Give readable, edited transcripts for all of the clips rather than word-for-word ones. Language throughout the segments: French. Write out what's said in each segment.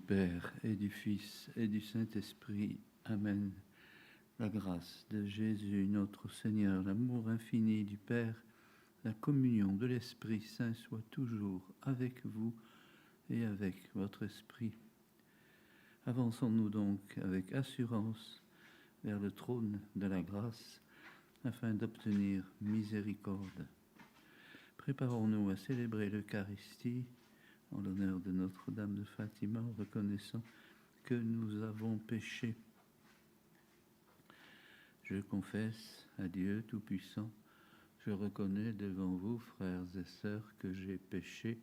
Père et du Fils et du Saint-Esprit. Amen. La grâce de Jésus notre Seigneur, l'amour infini du Père, la communion de l'Esprit Saint soit toujours avec vous et avec votre esprit. Avançons-nous donc avec assurance vers le trône de la grâce afin d'obtenir miséricorde. Préparons-nous à célébrer l'Eucharistie en l'honneur de Notre-Dame de Fatima, en reconnaissant que nous avons péché. Je confesse à Dieu Tout-Puissant, je reconnais devant vous, frères et sœurs, que j'ai péché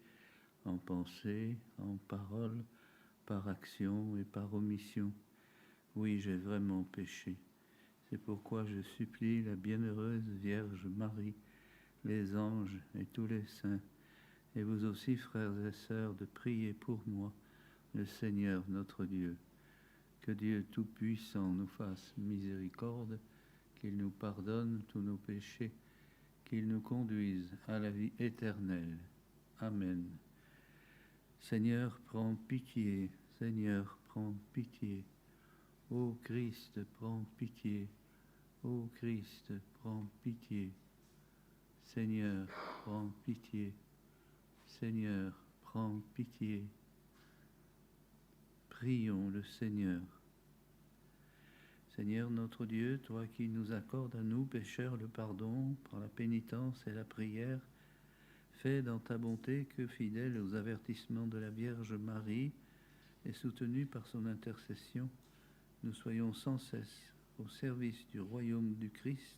en pensée, en parole, par action et par omission. Oui, j'ai vraiment péché. C'est pourquoi je supplie la bienheureuse Vierge Marie, les anges et tous les saints, et vous aussi, frères et sœurs, de prier pour moi, le Seigneur notre Dieu. Que Dieu Tout-Puissant nous fasse miséricorde, qu'il nous pardonne tous nos péchés, qu'il nous conduise à la vie éternelle. Amen. Seigneur, prends pitié. Seigneur, prends pitié. Ô Christ, prends pitié. Ô Christ, prends pitié. Seigneur, prends pitié. Seigneur, prends pitié. Prions le Seigneur. Seigneur notre Dieu, toi qui nous accordes à nous, pécheurs, le pardon par la pénitence et la prière, fais dans ta bonté que, fidèles aux avertissements de la Vierge Marie et soutenus par son intercession, nous soyons sans cesse au service du royaume du Christ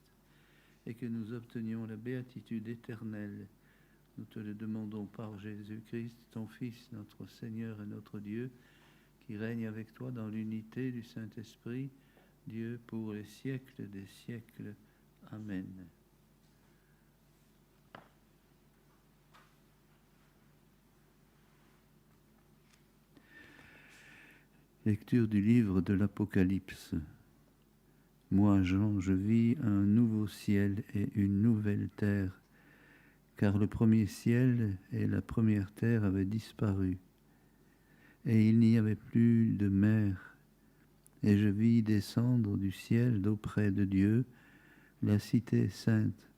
et que nous obtenions la béatitude éternelle. Nous te le demandons par Jésus-Christ, ton Fils, notre Seigneur et notre Dieu, qui règne avec toi dans l'unité du Saint-Esprit, Dieu pour les siècles des siècles. Amen. Lecture du livre de l'Apocalypse. Moi, Jean, je vis un nouveau ciel et une nouvelle terre, car le premier ciel et la première terre avaient disparu, et il n'y avait plus de mer. Et je vis descendre du ciel d'auprès de Dieu la cité sainte,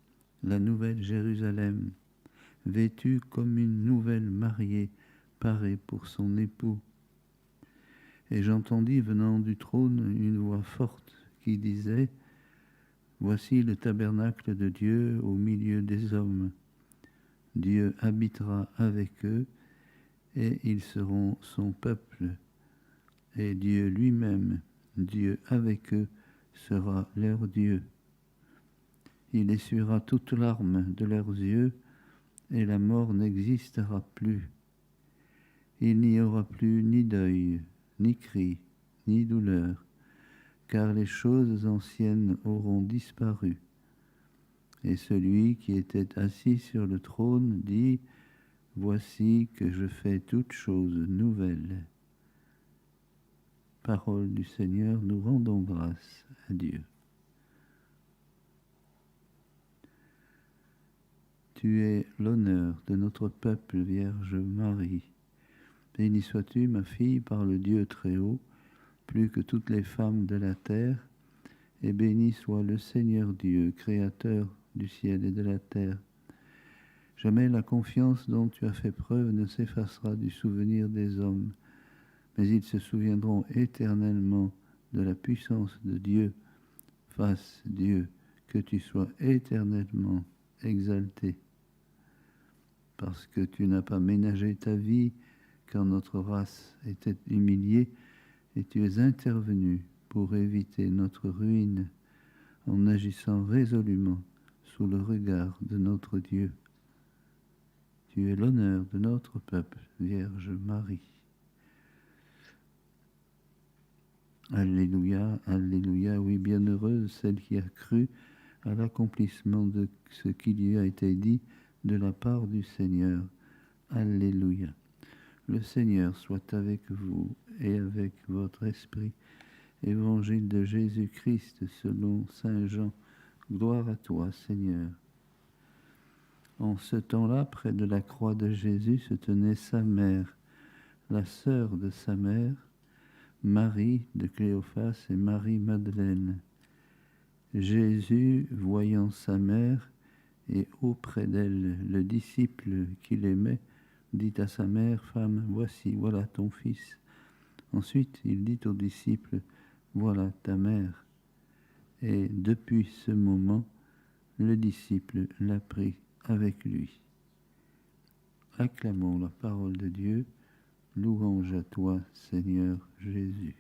la nouvelle Jérusalem, vêtue comme une nouvelle mariée, parée pour son époux. Et j'entendis venant du trône une voix forte qui disait : Voici le tabernacle de Dieu au milieu des hommes. Dieu habitera avec eux, et ils seront son peuple. Et Dieu lui-même, Dieu avec eux, sera leur Dieu. Il essuiera toute larme de leurs yeux, et la mort n'existera plus. Il n'y aura plus ni deuil, ni cri, ni douleur, car les choses anciennes auront disparu. Et celui qui était assis sur le trône dit : Voici que je fais toutes choses nouvelles. Parole du Seigneur, nous rendons grâce à Dieu. Tu es l'honneur de notre peuple, Vierge Marie. Bénie sois-tu, ma fille, par le Dieu très haut, plus que toutes les femmes de la terre, et béni soit le Seigneur Dieu, créateur du ciel et de la terre. Jamais la confiance dont tu as fait preuve ne s'effacera du souvenir des hommes, mais ils se souviendront éternellement de la puissance de Dieu. Fasse, Dieu, que tu sois éternellement exalté. Parce que tu n'as pas ménagé ta vie quand notre race était humiliée, et tu es intervenu pour éviter notre ruine en agissant résolument sous le regard de notre Dieu. Tu es l'honneur de notre peuple, Vierge Marie. Alléluia, alléluia, oui, bienheureuse celle qui a cru à l'accomplissement de ce qui lui a été dit de la part du Seigneur. Alléluia. Le Seigneur soit avec vous et avec votre esprit. Évangile de Jésus-Christ selon saint Jean. Gloire à toi, Seigneur. En ce temps-là, près de la croix de Jésus, se tenait sa mère, la sœur de sa mère, Marie de Cléophas et Marie-Madeleine. Jésus, voyant sa mère et auprès d'elle le disciple qu'il aimait, dit à sa mère, Femme, voilà ton fils. Ensuite, il dit aux disciples, Voilà ta mère. Et depuis ce moment, le disciple l'a pris avec lui. Acclamons la parole de Dieu. Louange à toi, Seigneur Jésus.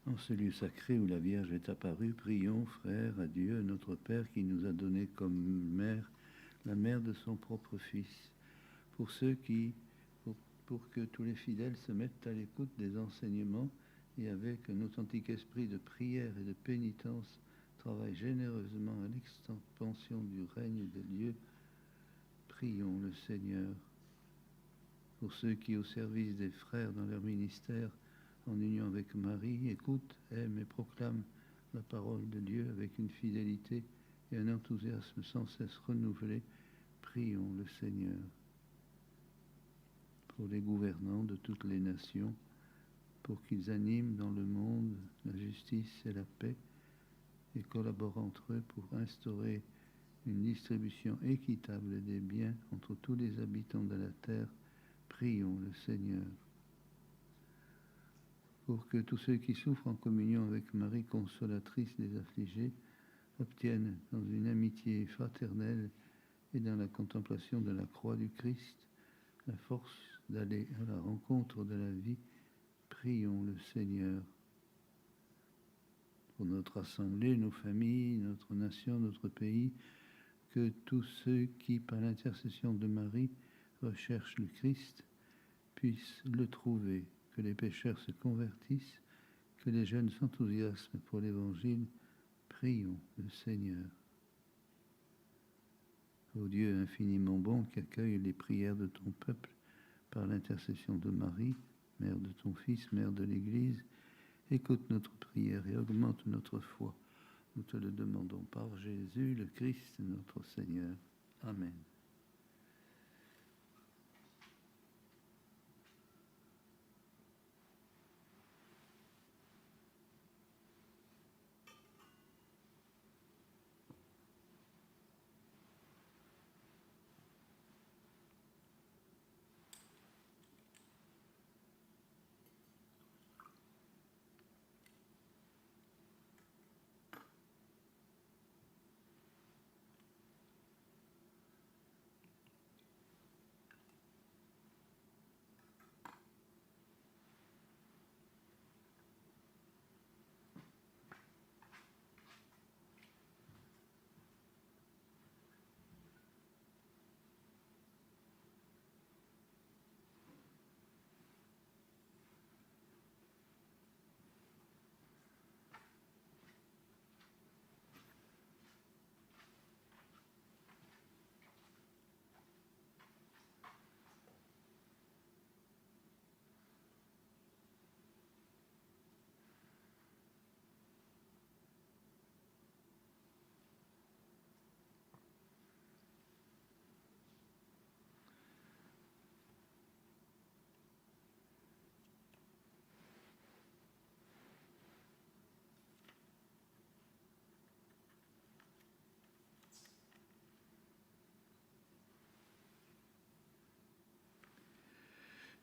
En ce lieu sacré où la Vierge est apparue, prions, frères, à Dieu, notre Père, qui nous a donné comme mère la mère de son propre Fils, pour pour que tous les fidèles se mettent à l'écoute des enseignements et avec un authentique esprit de prière et de pénitence, travaillent généreusement à l'expansion du règne de Dieu. Prions le Seigneur. Pour ceux qui, au service des frères dans leur ministère, en union avec Marie, écoutent, aiment et proclament la parole de Dieu avec une fidélité et un enthousiasme sans cesse renouvelé, prions le Seigneur. Pour les gouvernants de toutes les nations, pour qu'ils animent dans le monde la justice et la paix et collaborent entre eux pour instaurer une distribution équitable des biens entre tous les habitants de la terre, prions le Seigneur. Pour que tous ceux qui souffrent en communion avec Marie, consolatrice des affligés, obtiennent dans une amitié fraternelle et dans la contemplation de la croix du Christ la force d'aller à la rencontre de la vie, prions le Seigneur. Pour notre assemblée, nos familles, notre nation, notre pays, que tous ceux qui, par l'intercession de Marie, recherchent le Christ, puissent le trouver, que les pécheurs se convertissent, que les jeunes s'enthousiasment pour l'Évangile, prions le Seigneur. Ô Dieu infiniment bon, qui accueille les prières de ton peuple par l'intercession de Marie, mère de ton Fils, mère de l'Église, écoute notre prière et augmente notre foi. Nous te le demandons par Jésus, le Christ, notre Seigneur. Amen.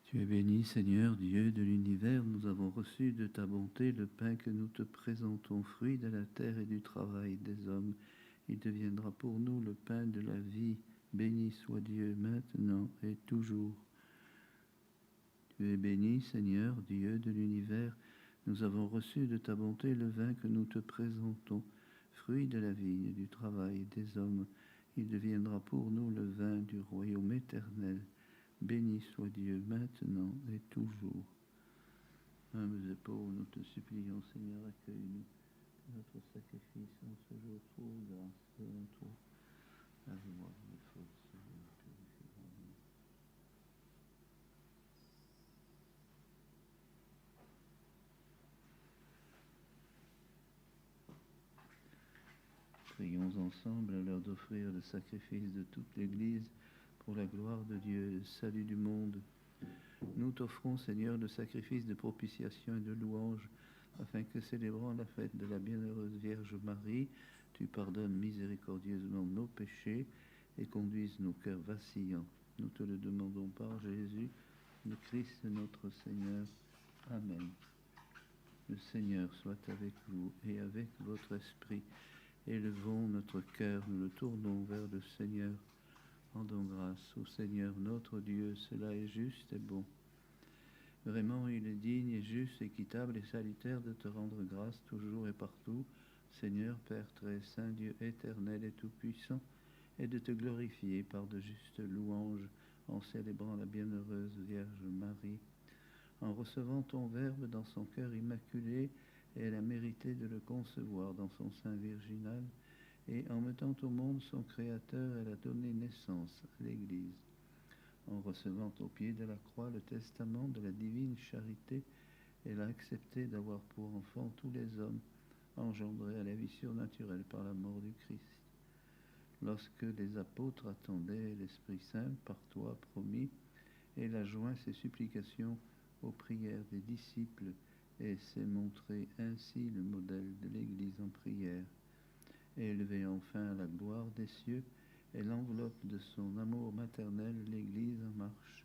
Tu es béni, Seigneur, Dieu de l'univers. Nous avons reçu de ta bonté le pain que nous te présentons, fruit de la terre et du travail des hommes. Il deviendra pour nous le pain de la vie. Béni soit Dieu maintenant et toujours. Tu es béni, Seigneur, Dieu de l'univers. Nous avons reçu de ta bonté le vin que nous te présentons, fruit de la vigne et du travail des hommes. Il deviendra pour nous le vin du royaume éternel. Béni soit Dieu maintenant et toujours. Humbles et pauvres, nous te supplions, Seigneur, accueille-nous. Notre sacrifice en ce jour, trouve grâce devant toi. La joie, la force, Seigneur, purifie-nous. Prions ensemble à l'heure d'offrir le sacrifice de toute l'Église pour la gloire de Dieu et le salut du monde. Nous t'offrons, Seigneur, le sacrifice de propitiation et de louange, afin que, célébrant la fête de la bienheureuse Vierge Marie, tu pardonnes miséricordieusement nos péchés et conduises nos cœurs vacillants. Nous te le demandons par Jésus, le Christ notre Seigneur. Amen. Le Seigneur soit avec vous et avec votre esprit. Élevons notre cœur, nous le tournons vers le Seigneur. Rendons grâce au Seigneur notre Dieu, cela est juste et bon. Vraiment, il est digne et juste, équitable et salutaire de te rendre grâce toujours et partout, Seigneur, Père très saint, Dieu éternel et tout-puissant, et de te glorifier par de justes louanges en célébrant la bienheureuse Vierge Marie. En recevant ton Verbe dans son cœur immaculé, elle a mérité de le concevoir dans son sein virginal, et en mettant au monde son Créateur, elle a donné naissance à l'Église. En recevant au pied de la croix le testament de la divine charité, elle a accepté d'avoir pour enfants tous les hommes, engendrés à la vie surnaturelle par la mort du Christ. Lorsque les apôtres attendaient l'Esprit Saint par toi promis, elle a joint ses supplications aux prières des disciples et s'est montré ainsi le modèle de l'Église en prière. Élevée enfin à la gloire des cieux, elle enveloppe de son amour maternel l'Église en marche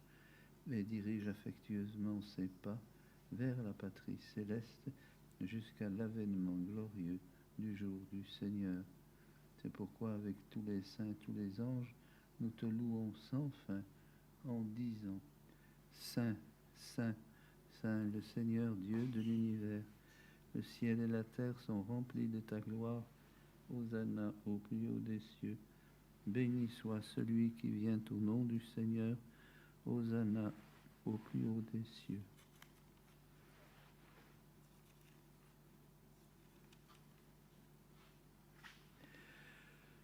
et dirige affectueusement ses pas vers la patrie céleste jusqu'à l'avènement glorieux du jour du Seigneur. C'est pourquoi avec tous les saints, tous les anges, nous te louons sans fin en disant: Saint, Saint, Saint, le Seigneur Dieu de l'univers, le ciel et la terre sont remplis de ta gloire. Hosanna au plus haut des cieux. Béni soit celui qui vient au nom du Seigneur. Hosanna au plus haut des cieux.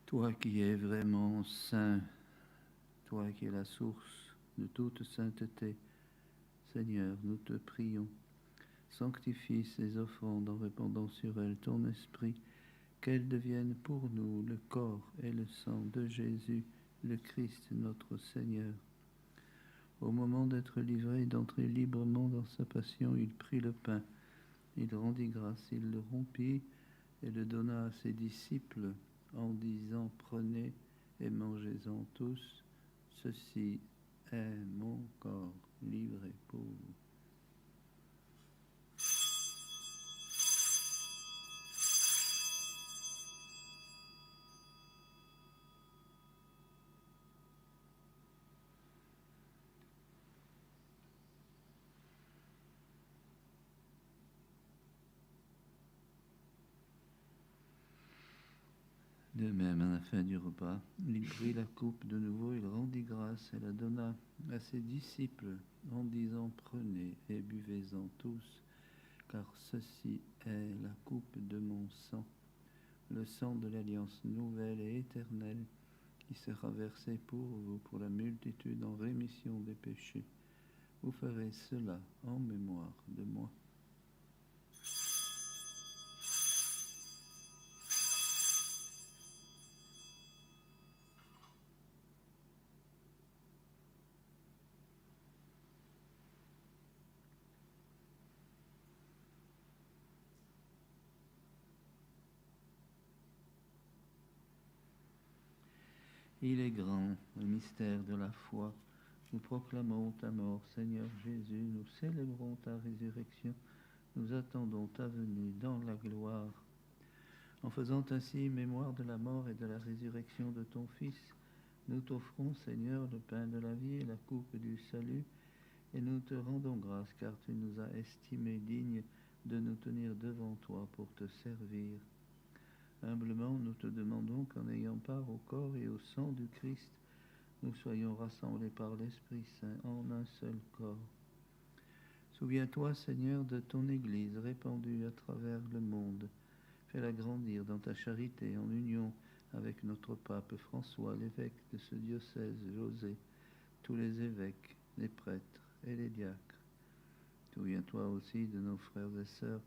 Toi qui es vraiment saint, toi qui es la source de toute sainteté, Seigneur, nous te prions. Sanctifie ces offrandes en répandant sur elles ton esprit, qu'elles deviennent pour nous le corps et le sang de Jésus, le Christ notre Seigneur. Au moment d'être livré et d'entrer librement dans sa passion, il prit le pain, il rendit grâce, il le rompit et le donna à ses disciples en disant: Prenez et mangez-en tous, ceci est mon corps livré pour vous. De même, à la fin du repas, il prit la coupe de nouveau, il rendit grâce et la donna à ses disciples en disant: Prenez et buvez-en tous, car ceci est la coupe de mon sang, le sang de l'alliance nouvelle et éternelle, qui sera versé pour vous pour la multitude en rémission des péchés. Vous ferez cela en mémoire de moi. Il est grand, le mystère de la foi. Nous proclamons ta mort, Seigneur Jésus, nous célébrons ta résurrection, nous attendons ta venue dans la gloire. En faisant ainsi mémoire de la mort et de la résurrection de ton Fils, nous t'offrons, Seigneur, le pain de la vie et la coupe du salut, et nous te rendons grâce, car tu nous as estimés dignes de nous tenir devant toi pour te servir. Humblement, nous te demandons qu'en ayant part au corps et au sang du Christ, nous soyons rassemblés par l'Esprit Saint en un seul corps. Souviens-toi, Seigneur, de ton Église répandue à travers le monde. Fais-la grandir dans ta charité en union avec notre pape François, l'évêque de ce diocèse, José, tous les évêques, les prêtres et les diacres. Souviens-toi aussi de nos frères et sœurs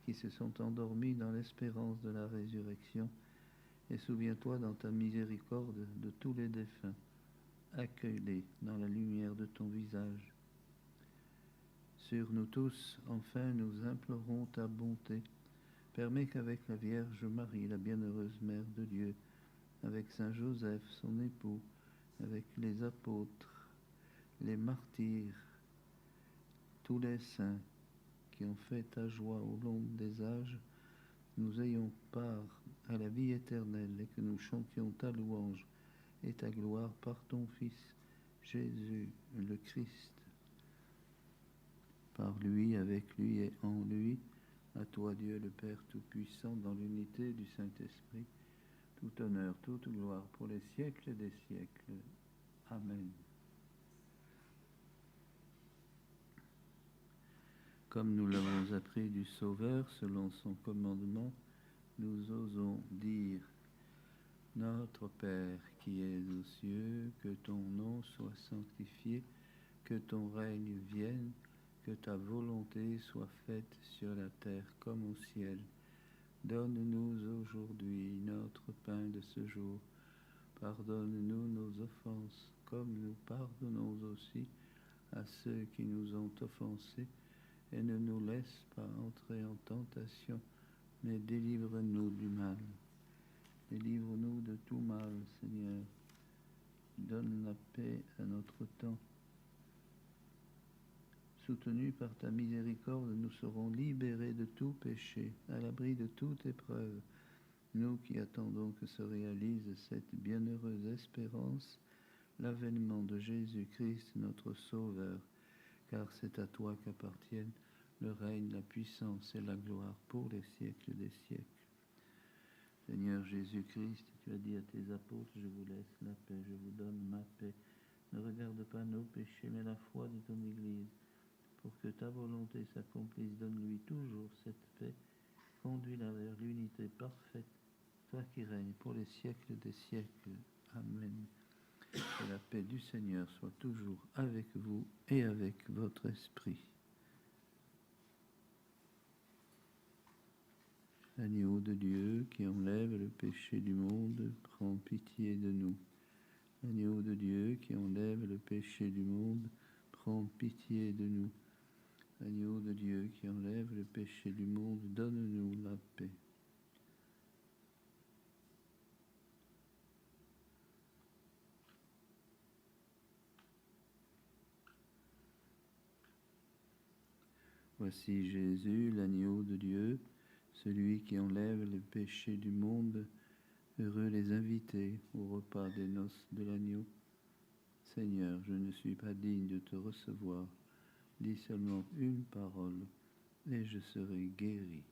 qui se sont endormis dans l'espérance de la résurrection, et souviens-toi dans ta miséricorde de tous les défunts. Accueille-les dans la lumière de ton visage. Sur nous tous, enfin, nous implorons ta bonté. Permets qu'avec la Vierge Marie, la bienheureuse Mère de Dieu, avec Saint Joseph, son époux, avec les apôtres, les martyrs, tous les saints qui ont fait ta joie au long des âges, nous ayons part à la vie éternelle et que nous chantions ta louange et ta gloire par ton Fils, Jésus le Christ. Par lui, avec lui et en lui, à toi Dieu le Père Tout-Puissant, dans l'unité du Saint-Esprit, tout honneur, toute gloire pour les siècles des siècles. Amen. Comme nous l'avons appris du Sauveur selon son commandement, nous osons dire: Notre Père qui es aux cieux, que ton nom soit sanctifié, que ton règne vienne, que ta volonté soit faite sur la terre comme au ciel. Donne-nous aujourd'hui notre pain de ce jour. Pardonne-nous nos offenses, comme nous pardonnons aussi à ceux qui nous ont offensés, et ne nous laisse pas entrer en tentation, mais délivre-nous du mal. Délivre-nous de tout mal, Seigneur. Donne la paix à notre temps. Soutenus par ta miséricorde, nous serons libérés de tout péché, à l'abri de toute épreuve. Nous qui attendons que se réalise cette bienheureuse espérance, l'avènement de Jésus-Christ, notre Sauveur, car c'est à toi qu'appartiennent le règne, la puissance et la gloire pour les siècles des siècles. Seigneur Jésus-Christ, tu as dit à tes apôtres: je vous laisse la paix, je vous donne ma paix. Ne regarde pas nos péchés, mais la foi de ton Église. Pour que ta volonté s'accomplisse, donne-lui toujours cette paix. Conduis-la vers l'unité parfaite, toi qui règnes pour les siècles des siècles. Amen. Que la paix du Seigneur soit toujours avec vous et avec votre esprit. Agneau de Dieu qui enlève le péché du monde, prends pitié de nous. Agneau de Dieu qui enlève le péché du monde, prends pitié de nous. Agneau de Dieu qui enlève le péché du monde, donne-nous la paix. Voici Jésus, l'agneau de Dieu, celui qui enlève le péché du monde. Heureux les invités au repas des noces de l'agneau. Seigneur, je ne suis pas digne de te recevoir. Dis seulement une parole et je serai guéri.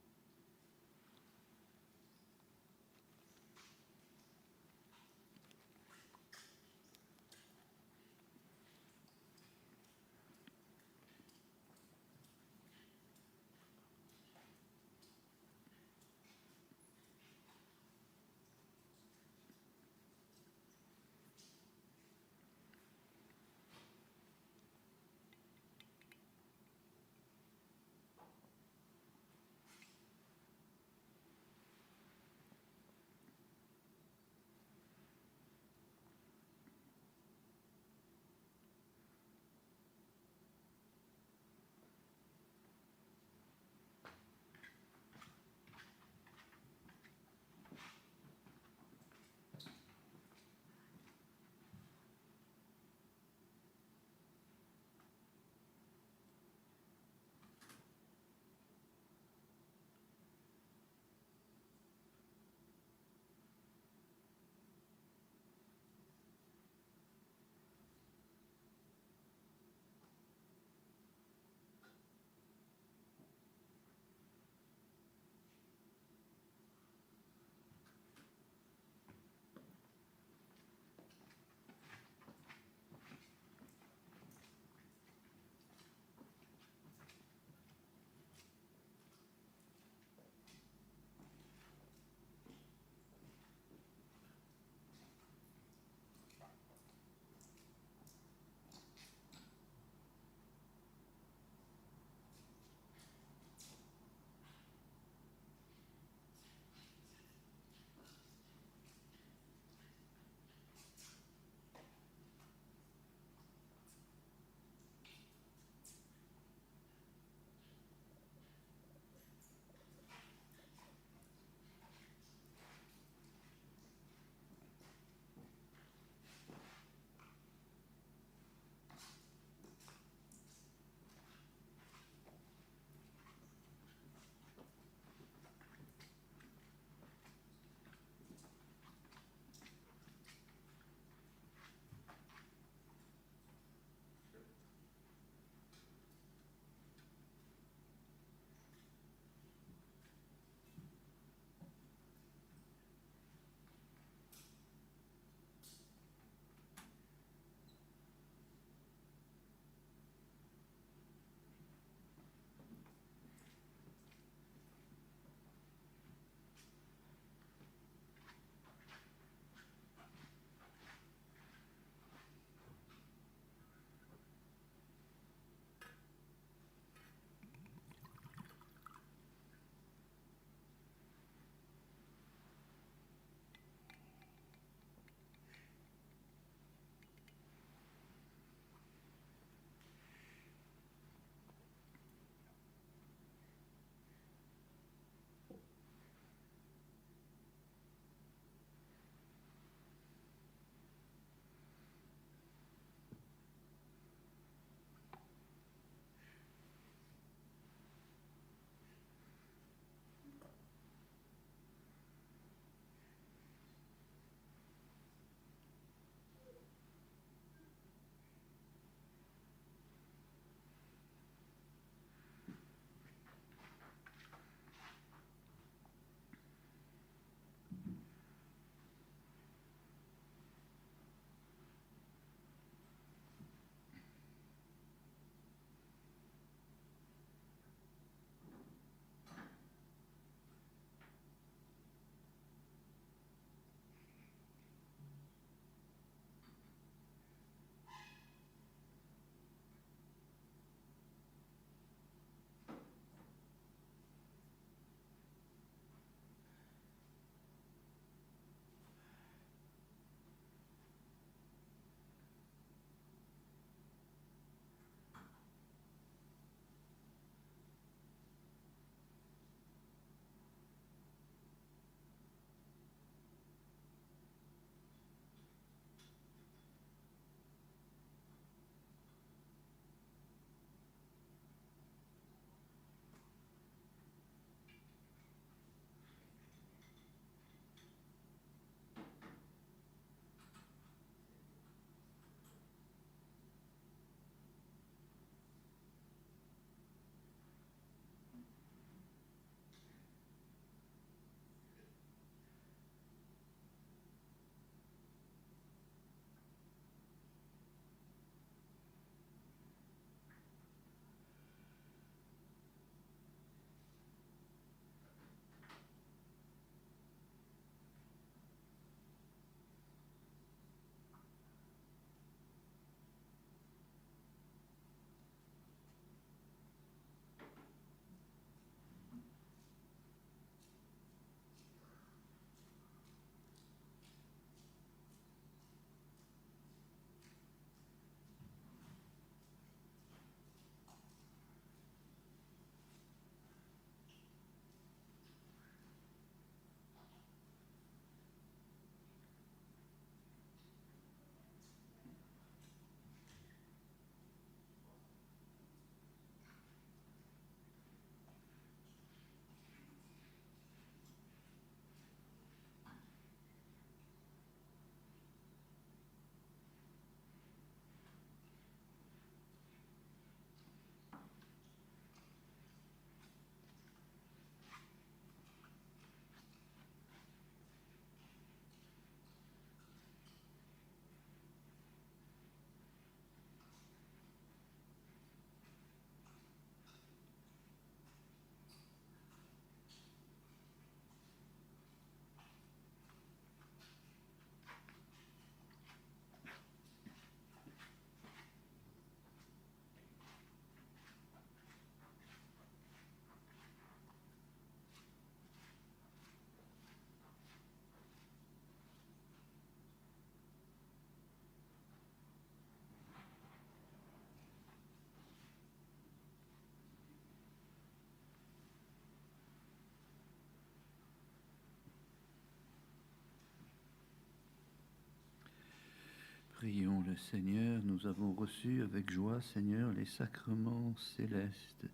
Prions le Seigneur. Nous avons reçu avec joie, Seigneur, les sacrements célestes.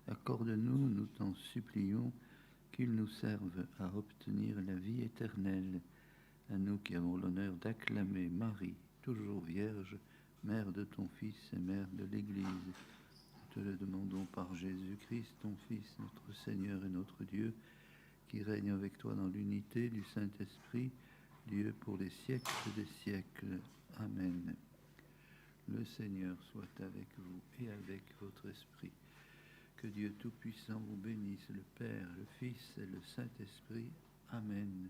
Accorde-nous, nous t'en supplions, qu'ils nous servent à obtenir la vie éternelle. À nous qui avons l'honneur d'acclamer Marie, toujours Vierge, Mère de ton Fils et Mère de l'Église. Nous te le demandons par Jésus-Christ, ton Fils, notre Seigneur et notre Dieu, qui règne avec toi dans l'unité du Saint-Esprit, Dieu pour les siècles des siècles. Amen. Le Seigneur soit avec vous et avec votre esprit. Que Dieu Tout-Puissant vous bénisse, le Père, le Fils et le Saint-Esprit. Amen.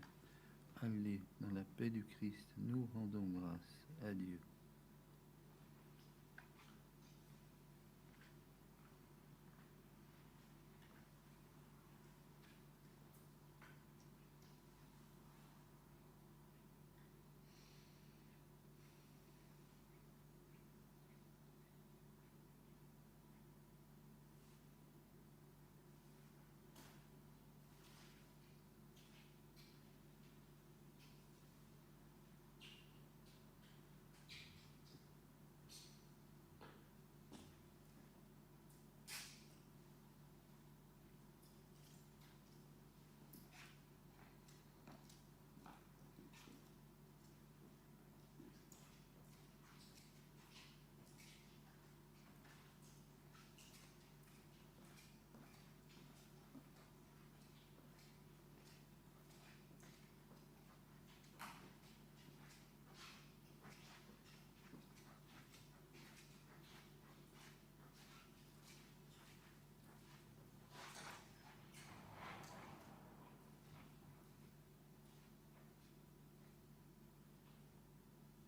Allez, dans la paix du Christ, nous rendons grâce à Dieu.